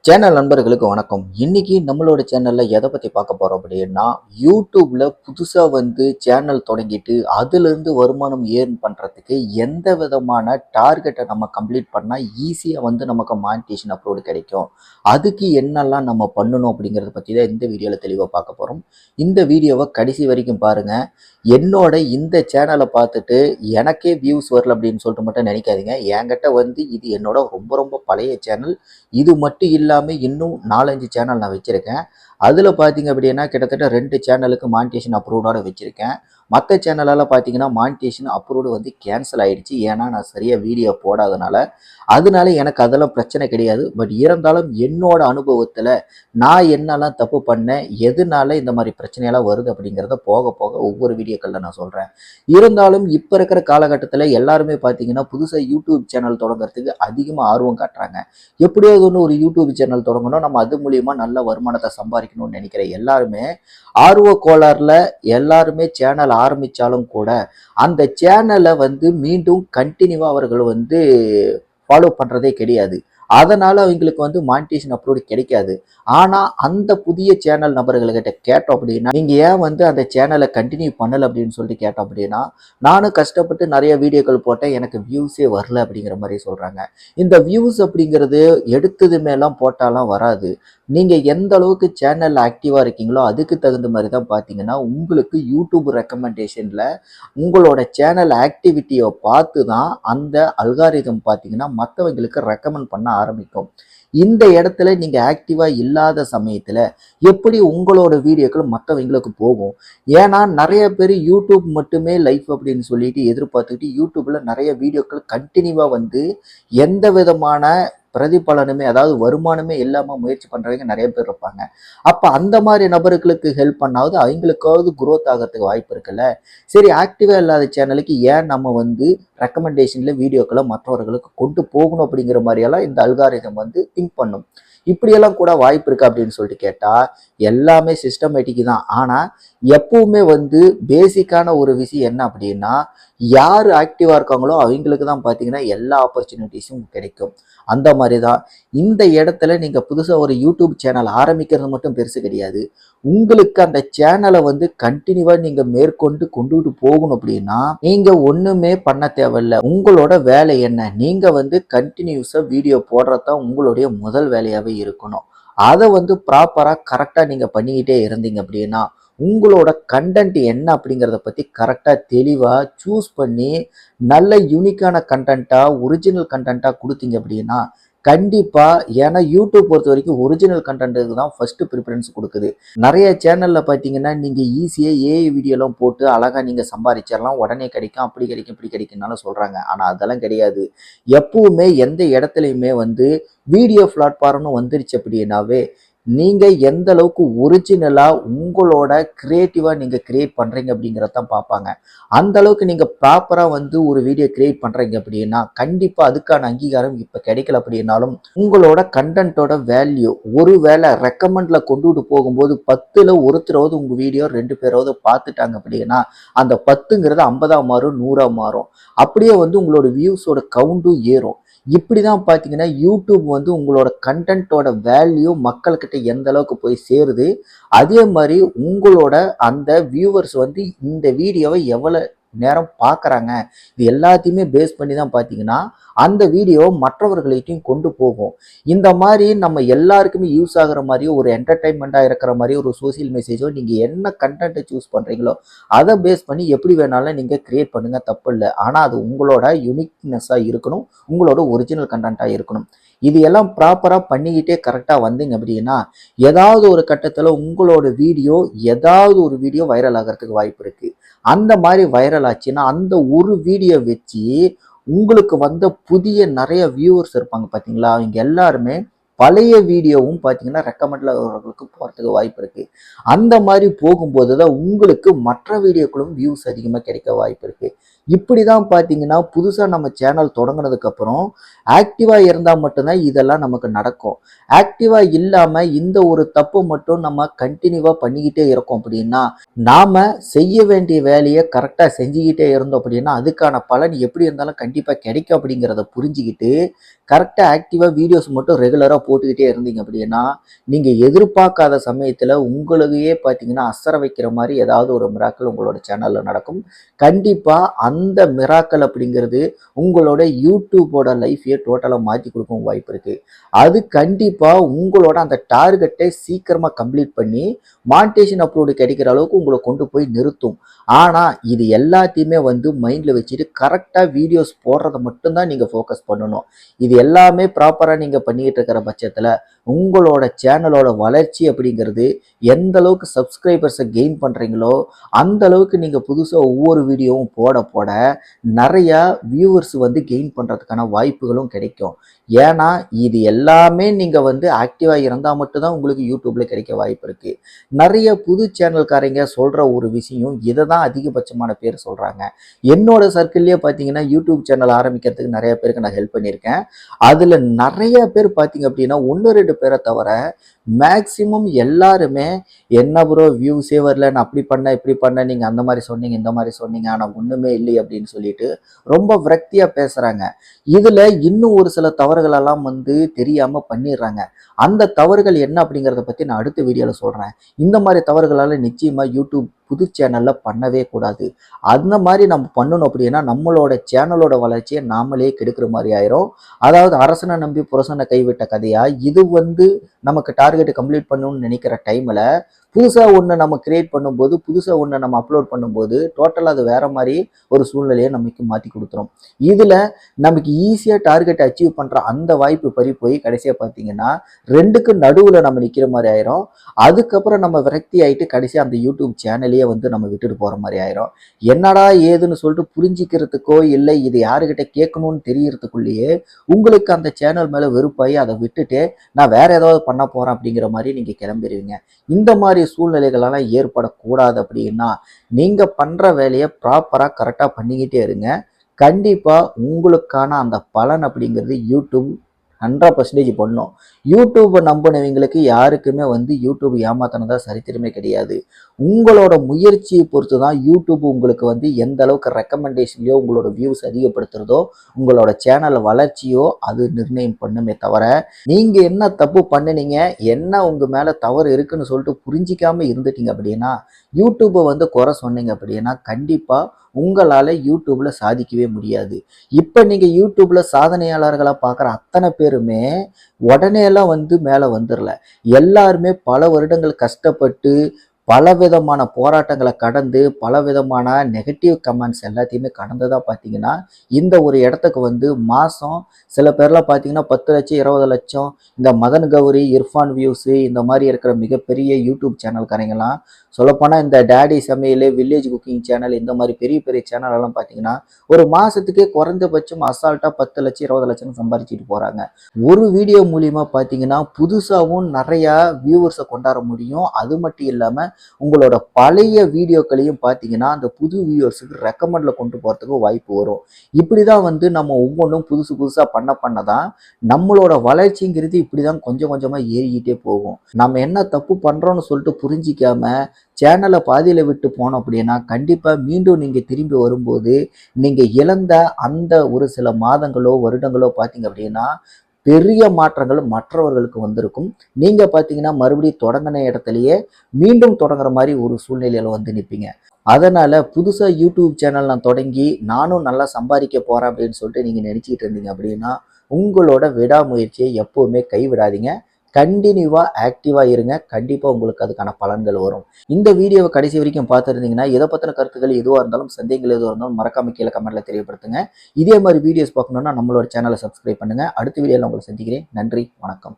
Channel நண்பர்களுக்கு வணக்கம். இன்னைக்கு நம்மளோட சேனல்ல எதை பத்தி பார்க்க போறோம் அப்படின்னா, யூடியூப்ல புதுசா சேனல் தொடங்கிட்டு அதிலிருந்து வருமானம் ஏர்ன் பண்றதுக்கு எந்த விதமான டார்கெட்டை நம்ம கம்ப்ளீட் பண்ணா ஈஸியா நமக்கு மானிட்டேஷன் அப்லோடு கிடைக்கும். அதுக்கு என்னெல்லாம் நம்ம பண்ணணும் அப்படிங்கிறத பத்தி தான் இந்த வீடியோல தெளிவா பார்க்க போறோம். இந்த வீடியோவை கடைசி வரைக்கும் பாருங்க. என்னோட இந்த சேனலை பார்த்துட்டு எனக்கே வியூஸ் வரல அப்படின்னு சொல்லிட்டு மட்டும் நினைக்காதீங்க. என்கிட்ட இது என்னோட ரொம்ப ரொம்ப பழைய சேனல். இது மட்டும் இல்லாமல் இன்னும் 4-5 சேனல் நான் வச்சுருக்கேன். அதில் பார்த்தீங்க அப்படின்னா கிட்டத்தட்ட 2 சேனலுக்கு மானிட்டேஷன் அப்ரூவ்டோட வச்சுருக்கேன். மற்ற சேனலால் பார்த்தீங்கன்னா மானிட்டேஷன் அப்ரூவ்டு கேன்சல் ஆகிடுச்சு. ஏன்னா நான் சரியாக வீடியோ போடாதனால. அதனால எனக்கு அதெல்லாம் பிரச்சனை கிடையாது. பட் இருந்தாலும் என்னோட அனுபவத்தில் நான் என்னெல்லாம் தப்பு பண்ணேன், எதனால இந்த மாதிரி பிரச்சனையெல்லாம் வருது அப்படிங்கிறத போக போக ஒவ்வொரு வீடியோக்களில் நான் சொல்கிறேன். இருந்தாலும் இப்போ இருக்கிற காலகட்டத்தில் எல்லாருமே பார்த்தீங்கன்னா புதுசாக யூடியூப் சேனல் தொடங்குறதுக்கு அதிகமாக ஆர்வம் காட்டுறாங்க. எப்படியாவது ஒன்று ஒரு யூடியூப் சேனல் தொடங்கணும், நம்ம அது மூலியமா நல்ல வருமானத்தை சம்பாதிக்கணும்னு நினைக்கிற எல்லாருமே ஆர்வ கோளாறுல எல்லாருமே சேனல் ஆரம்பிச்சாலும் கூட அந்த சேனலை மீண்டும் கண்டினியூவா அவர்கள் ஃபாலோ பண்றதே கிடையாது. அதனால அவங்களுக்கு மானிட்டேஷன் அப்லோடு கிடைக்காது. ஆனா அந்த புதிய சேனல் நபர்கள்கிட்ட கேட்டோம் அப்படின்னா, நீங்க ஏன் அந்த சேனலை கண்டினியூ பண்ணல அப்படின்னு சொல்லிட்டு கேட்டோம் அப்படின்னா, நானும் கஷ்டப்பட்டு நிறைய வீடியோக்கள் போட்டேன், எனக்கு வியூஸே வரல அப்படிங்கிற மாதிரி சொல்றாங்க. இந்த வியூஸ் அப்படிங்கிறது எடுத்தது மேலாம் போட்டாலாம் வராது. நீங்க எந்த அளவுக்கு சேனல்ல ஆக்டிவா இருக்கீங்களோ அதுக்கு தகுந்த மாதிரி தான் பார்த்தீங்கன்னா உங்களுக்கு யூடியூப் ரெக்கமெண்டேஷன்ல உங்களோட சேனல் ஆக்டிவிட்டியை பார்த்து தான் அந்த அல்காரிதம் பார்த்தீங்கன்னா மற்றவங்களுக்கு ரெக்கமெண்ட் பண்ண ஆரம்பிக்கும். இந்த இடத்துல நீங்க ஆக்டிவா இல்லாத சமயத்துல எப்படி உங்களோட வீடியோக்கள் மற்றவங்களுக்கு போகும்? ஏன்னா நிறைய பேர் யூடியூப் மட்டுமே லைஃப் அப்படின்னு சொல்லிட்டு எதிர்பார்த்துக்கிட்டு யூடியூப்ல நிறைய வீடியோக்கள் கண்டினியூவா எந்த விதமான பிரதிபலனுமே அதாவது வருமானமே இல்லாம முயற்சி பண்றவங்க நிறைய பேர் இருப்பாங்க. அப்ப அந்த மாதிரி நபர்களுக்கு ஹெல்ப் பண்ணாவது அவங்களுக்காவது குரோத் ஆகிறதுக்கு வாய்ப்பு இருக்குல்ல. சரி, ஆக்டிவா இல்லாத சேனலுக்கு ஏன் நம்ம ரெக்கமெண்டேஷன்ல வீடியோக்களை மற்றவர்களுக்கு கொண்டு போகணும் அப்படிங்கிற மாதிரியெல்லாம் இந்த அல்காரிதம் திங்க் பண்ணும். இப்படியெல்லாம் கூட வாய்ப்பு இருக்கு அப்படின்னு சொல்லிட்டு கேட்டா எல்லாமே சிஸ்டமேட்டிக் தான். ஆனா எப்பவுமே பேசிக்கான ஒரு விஷயம் என்ன அப்படின்னா, யார் ஆக்டிவா இருக்காங்களோ அவங்களுக்கு தான் பார்த்தீங்கன்னா எல்லா ஆப்பர்ச்சுனிட்டிஸும் கிடைக்கும். அந்த மாதிரி தான் இந்த இடத்துல நீங்க புதுசா ஒரு யூடியூப் சேனல் ஆரம்பிக்கிறது மட்டும் பெருசு கிடையாது. உங்களுக்கு அந்த சேனலை கண்டினியூவா நீங்க மேற்கொண்டு கொண்டுட்டு போகணும் அப்படின்னா நீங்க ஒண்ணுமே பண்ண தேவையில்ல. உங்களோட வேலை என்ன? நீங்க கண்டினியூஸா வீடியோ போடுறதுதான் உங்களுடைய முதல் வேலையாவே இருக்கணும். அதை ப்ராப்பரா கரெக்டா நீங்க பண்ணிக்கிட்டே இருந்தீங்க அப்படின்னா உங்களோட கண்டென்ட் என்ன அப்படிங்கிறத பத்தி கரெக்டா தெளிவா சூஸ் பண்ணி நல்ல யூனிக்கான கண்டென்ட்டா ஒரிஜினல் கண்டென்ட்டா கொடுத்தீங்க அப்படின்னா கண்டிப்பா, ஏன்னா யூடியூப் பொறுத்த வரைக்கும் ஒரிஜினல் கண்டென்ட்டுக்கு தான் ஃபர்ஸ்ட் ப்ரிஃபரன்ஸ் கொடுக்குது. நிறைய சேனல்ல பார்த்தீங்கன்னா நீங்க ஈஸியா ஏஐ வீடியோலாம் போட்டு அழகா நீங்க சம்பாதிச்சிடலாம், உடனே கிடைக்கும், அப்படி கிடைக்கும், இப்படி கிடைக்கும்னாலும் சொல்றாங்க. ஆனா அதெல்லாம் கிடையாது. எப்பவுமே எந்த இடத்துலையுமே வீடியோ பிளாட்ஃபார்ம்னு வந்துருச்சு அப்படின்னாவே நீங்க எந்த அளவுக்கு ஒரிஜினலா உங்களோட கிரியேட்டிவா நீங்க கிரியேட் பண்றீங்க அப்படிங்கிறதான் பார்ப்பாங்க. அந்த அளவுக்கு நீங்க ப்ராப்பரா ஒரு வீடியோ கிரியேட் பண்றீங்க அப்படின்னா கண்டிப்பா அதுக்கான அங்கீகாரம் இப்ப கிடைக்கல அப்படின்னாலும் உங்களோட கண்டென்ட்டோட வேல்யூ ஒருவேளை ரெக்கமெண்ட்ல கொண்டுட்டு போகும்போது 10ல ஒருத்தராவது உங்க வீடியோ 2 பேராவது பார்த்துட்டாங்க அப்படின்னா அந்த 10ங்கிறது 50ஆ மாறும், 100ஆ மாறும். அப்படியே உங்களோட வியூஸோட கவுண்டும் ஏறும். இப்படிதான் பார்த்தீங்கன்னா யூடியூப் உங்களோட கண்டென்ட்டோட வேல்யூ மக்கள்கிட்ட எந்த அளவுக்கு போய் சேருது, அதே மாதிரி உங்களோட அந்த வியூவர்ஸ் இந்த வீடியோவை எவ்வளவு நேரம் பார்க்குறாங்க, இது எல்லாத்தையுமே பேஸ் பண்ணி தான் பார்த்தீங்கன்னா அந்த வீடியோ மற்றவர்களையும் கொண்டு போகும். இந்த மாதிரி நம்ம எல்லாருக்குமே யூஸ் ஆகுற மாதிரியோ ஒரு என்டர்டைன்மெண்ட்டாக இருக்கிற மாதிரியோ ஒரு சோசியல் மெசேஜோ நீங்கள் என்ன கண்டென்ட்டை சூஸ் பண்ணுறீங்களோ அதை பேஸ் பண்ணி எப்படி வேணாலும் நீங்கள் கிரியேட் பண்ணுங்க, தப்பு இல்லை. ஆனால் அது உங்களோட யூனிக்னஸாக இருக்கணும், உங்களோட ஒரிஜினல் கண்டென்ட்டாக இருக்கணும். இது எல்லாம் ப்ராப்பராக பண்ணிக்கிட்டே கரெக்டாக வந்தீங்க அப்படின்னா ஏதாவது ஒரு கட்டத்தில் உங்களோட வீடியோ ஏதாவது ஒரு வீடியோ வைரல் ஆகிறதுக்கு வாய்ப்பு இருக்குது. அந்த மாதிரி வைரல் ஆச்சுன்னா அந்த ஒரு வீடியோ வச்சு உங்களுக்கு புதிய நிறைய வியூவர்ஸ் இருப்பாங்க பார்த்தீங்களா, அவங்க எல்லாருமே பழைய வீடியோவும் பார்த்தீங்கன்னா ரெக்கமெண்ட்ல அவர்களுக்கு போகிறதுக்கு வாய்ப்பு இருக்கு. அந்த மாதிரி போகும்போது தான் உங்களுக்கு மற்ற வீடியோக்களும் வியூஸ் அதிகமாக கிடைக்க வாய்ப்பு இருக்கு. இப்படி தான் பார்த்தீங்கன்னா, புதுசா நம்ம சேனல் தொடங்குனதுக்கப்புறம், ஆக்டிவா இருந்தா மட்டும் தான் இதெல்லாம் நமக்கு நடக்கும். ஆக்டிவா இல்லாம இந்த ஒரு தப்பு மட்டும் நம்ம கன்டினியூவா பண்ணிக்கிட்டே இருக்கோம் அப்படின்னா, நாம செய்ய வேண்டிய வேலைய கரெக்ட்டா செஞ்சுக்கிட்டே இருந்தோம் அப்படின்னா, அதுக்கான பலன் எப்படி இருந்தாலும் கண்டிப்பா கிடைக்கும் அப்படிங்கிறத புரிஞ்சுக்கிட்டு, கரெக்ட்டா ஆக்டிவா வீடியோஸ் மட்டும் ரெகுலரா போட்டுக்கிட்டே இருந்தீங்க அப்படின்னா, நீங்க எதிர்பார்க்காத சமயத்துல உங்களையே பார்த்தீங்கன்னா, அசர வைக்கிற மாரி ஏதாவது ஒரு மிராக்கிள் உங்களோட சேனல்ல நடக்கும். கண்டிப்பா அந்த மிராக்கிள் அப்படிங்கிறது உங்களோட யூடியூபோட லைஃபையே டோட்டலா மாத்தி குடுக்கவும் வாய்ப்பு இருக்கு. அது கண்டிப்பா உங்களோட அந்த டார்கெட்டை சீக்கிரமா கம்ப்ளீட் பண்ணி, மானிடைசேஷன் அப்ரூவ்டு கிடைக்கிற அளவுக்கு உங்கள கொண்டு போய் நிறுத்தும். ஆனா, இது எல்லாத்தையுமே வந்து மைண்ட்ல வச்சுட்டு கரெக்ட்டா வீடியோஸ் போடுறத மட்டும் தான் நீங்க ஃபோக்கஸ் பண்ணணும். இது எல்லாமே ப்ராப்பரா நீங்க பண்ணிக்கிட்டு இருக்கிற பட்சத்துல, உங்களோட சேனலோட வளர்ச்சி அப்படிங்கிறது எந்த அளவுக்கு சப்ஸ்கிரைபர்ஸ கெயின் பண்றீங்களோ, அந்த அளவுக்கு நீங்க புதுசா ஒவ்வொரு வீடியோவும் போட போட நெறையா வியூவர்ஸ் வந்து கெயின் பண்றதுக்கான வாய்ப்புகளும் கிடைக்கும். ஏன்னா, இது எல்லாமே நீங்க வந்து ஆக்டிவா இருந்தா மட்டும் தான் உங்களுக்கு யூடியூப்ல கிடைக்க வாய்ப்பு இருக்கு. நெறைய புது சேனல்காரங்க சொல்ற ஒரு விஷயம் இத தான் அதிகபட்சமான பேர் சொல்றாங்க. என்னோட சர்க்கிள்லயே பார்த்தீங்கன்னா, யூடியூப் சேனல் ஆரம்பிக்கிறதுக்கு நெறைய பேருக்கு நான் ஹெல்ப் பண்ணியிருக்கேன். அதுல நெறைய பேர் பார்த்தீங்க அப்படின்னா, 1, 2 பேர தவிர மேக்ஸிமம் எல்லாருமே, "என்ன ப்ரோ வியூஸே வரல. நான் அப்படி பண்ணேன், இப்படி பண்ணேன். நீங்க அந்த மாரி சொன்னீங்க, இந்த மாரி சொன்னீங்க. ஆனா ஒண்ணுமே இல்லையே" அப்படின்னு சொல்லிட்டு ரொம்ப விரக்தியா பேசுறாங்க. இதுல இன்னும் ஒரு சில தவறுகளெல்லாம் வந்து தெரியாம பண்ணிர்றாங்க. அந்த தவறுகள் என்ன அப்படிங்கிறத பத்தி நான் அடுத்த வீடியோல சொல்றேன். இந்த மாரி தவறுகளால நிச்சயமா யூடியூப் புது சேனல்ல பண்ணவே கூடாது. அந்த மாரி நம்ம பண்ணணும் அப்படின்னா, நம்மளோட சேனலோட வளர்ச்சிய நாமளே கெடுக்கிற மாரி ஆயிரும். அதாவது அரசன நம்பி புருஷன கைவிட்ட கதையா, இது வந்து நமக்கு டார்கெட் கம்ப்ளீட் பண்ணணும்னு நினைக்கிற டைம்ல, புதுசா ஒண்ணு நம்ம கிரியேட் பண்ணும்போது, புதுசா ஒண்ணு நம்ம அப்லோட் பண்ணும்போது, டோட்டலா அது வேற மாரி ஒரு சூழ்நிலைய நமக்கு மாத்தி குடுத்துரும். இதுல நமக்கு ஈஸியா டார்கெட் அச்சீவ் பண்ற அந்த வாய்ப்பு பறிபோய் கடைசியா பார்த்தீங்கன்னா, 2க்கு நடுவுல நம்ம நிக்கிற மாரி ஆயிரும். அதுக்கப்புறம் நம்ம விரக்தி ஆயிட்டு கடைசியா அந்த யூடியூப் சேனலையே வந்து நம்ம விட்டுட்டு போற மாரி ஆயிரும். என்னடா ஏதுன்னு சொல்லிட்டு புரிஞ்சுக்கிறதுக்கோ, இல்லை இது யாருகிட்ட கேட்கணும்னு தெரியறதுக்குள்ளேயே, உங்களுக்கு அந்த சேனல் மேல வெறுப்பாயி அத விட்டுட்டு, நான் வேற ஏதாவது பண்ண போறேன் அப்படிங்கிற மாரி நீங்க கிளம்பிருவீங்க. இந்த மாரி சூழ்நிலைகளெல்லாம் ஏற்படக்கூடாது அப்படின்னா, நீங்க பண்ற வேலைய ப்ராப்பரா கரெக்ட்டா பண்ணிக்கிட்டே இருங்க. கண்டிப்பா உங்களுக்கான அந்த பலன் அப்படிங்கிறது யூடியூப் 100% பண்ணும். யூடியூப நம்புனவங்களுக்கு யாருக்குமே வந்து யூடியூப் ஏமாத்துனதா சரித்திரமே கிடையாது. உங்களோட முயற்சியை பொறுத்து தான் யூடியூப் உங்களுக்கு வந்து எந்த அளவுக்கு ரெக்கமெண்டேஷன்லயோ உங்களோட வியூஸ் அதிகப்படுத்துறதோ, உங்களோட சேனல் வளர்ச்சியோ அது நிர்ணயம் பண்ணுமே தவிர, நீங்க என்ன தப்பு பண்ணுனீங்க, என்ன உங்க மேல தவறு இருக்குன்னு சொல்லிட்டு புரிஞ்சிக்காம இருந்துட்டீங்க அப்படின்னா, யூடியூப வந்து குறை சொன்னீங்க அப்படின்னா, கண்டிப்பா உங்களால யூடியூப்ல சாதிக்கவே முடியாது. இப்ப நீங்க யூடியூப்ல சாதனையாளர்களா பார்க்குற அத்தனை பேருமே உடனேலாம் வந்து மேல வந்துரல. எல்லாருமே பல வருடங்கள் கஷ்டப்பட்டு, பலவிதமான போராட்டங்கள கடந்து, பலவிதமான நெகட்டிவ் கமெண்ட்ஸ் எல்லாத்தையுமே கடந்து தான் பார்த்தீங்கன்னா, இந்த ஒரு இடத்துக்கு வந்து மாசம் சில பேர்லாம் பார்த்தீங்கன்னா 10,00,000 20,00,000 இந்த மதன் கௌரி, இர்ஃபான் வியூஸு இந்த மாரி இருக்கிற மிகப்பெரிய யூடியூப் சேனல்காரங்கலாம் சொல்லப்போனா இந்த டாடி சமையலு, வில்லேஜ் குக்கிங் சேனல் இந்த மாரி பெரிய பெரிய சேனல் எல்லாம் பார்த்தீங்கன்னா, ஒரு மாசத்துக்கே குறைந்தபட்சம் அசால்ட்டா 10,00,000 20,00,000 சம்பாரிச்சுட்டு போறாங்க. ஒரு வீடியோ மூலியமா பார்த்தீங்கன்னா, புதுசாவும் நெறையா வியூவர்ஸ கொண்டாட முடியும். அது மட்டும் இல்லாம, உங்களோட பழைய வீடியோக்களையும் பார்த்தீங்கன்னா, அந்த புது வியூவர்ஸுக்கு ரெக்கமெண்ட்ல கொண்டு போறதுக்கு வாய்ப்பு வரும். இப்படிதான் வந்து நம்ம ஒவ்வொன்னும் புதுசு புதுசா பண்ண பண்ண தான், நம்மளோட வளர்ச்சிங்கிறது இப்படிதான் கொஞ்சம் கொஞ்சமா ஏறிக்கிட்டே போகும். நம்ம என்ன தப்பு பண்றோம்னு சொல்லிட்டு புரிஞ்சிக்காம, சேனல பாதியில விட்டு போனோம் அப்படின்னா, கண்டிப்பா மீண்டும் நீங்க திரும்பி வரும்போது, நீங்க இழந்த அந்த ஒரு சில மாதங்களோ, வருடங்களோ பார்த்தீங்க அப்படின்னா, பெரிய மாற்றங்கள் மற்றவர்களுக்கு வந்திருக்கும். நீங்க பார்த்தீங்கன்னா, மறுபடியும் தொடங்குன இடத்திலேயே மீண்டும் தொடங்குற மாரி ஒரு சூழ்நிலையில வந்து நிப்பீங்க. அதனால புதுசா யூடியூப் சேனல் நான் தொடங்கி, நானும் நல்லா சம்பாதிக்க போறேன் அப்படின்னு சொல்லிட்டு நீங்க நினைச்சுக்கிட்டு இருந்தீங்க அப்படின்னா, உங்களோட விடாமுயற்சியை எப்பவுமே கைவிடாதீங்க. கன்டினியூவா ஆக்டிவா இருங்க. கண்டிப்பா உங்களுக்கு அதுக்கான பலன்கள் வரும். இந்த வீடியோவ கடைசி வரைக்கும் பார்த்திருந்தீங்கன்னா, இத பத்தின கருத்துக்கள் எதுவா இருந்தாலும், சந்தேகங்கள் எதுவா இருந்தாலும் மறக்காம கீழ கமெண்ட்ல தெரியப்படுத்துங்க. இதே மாரி வீடியோஸ் பார்க்கணும்னா நம்மளோட சேனல சப்ஸ்கிரைப் பண்ணுங்க. அடுத்த வீடியோல உங்கள சந்திக்கிறேன். நன்றி, வணக்கம்.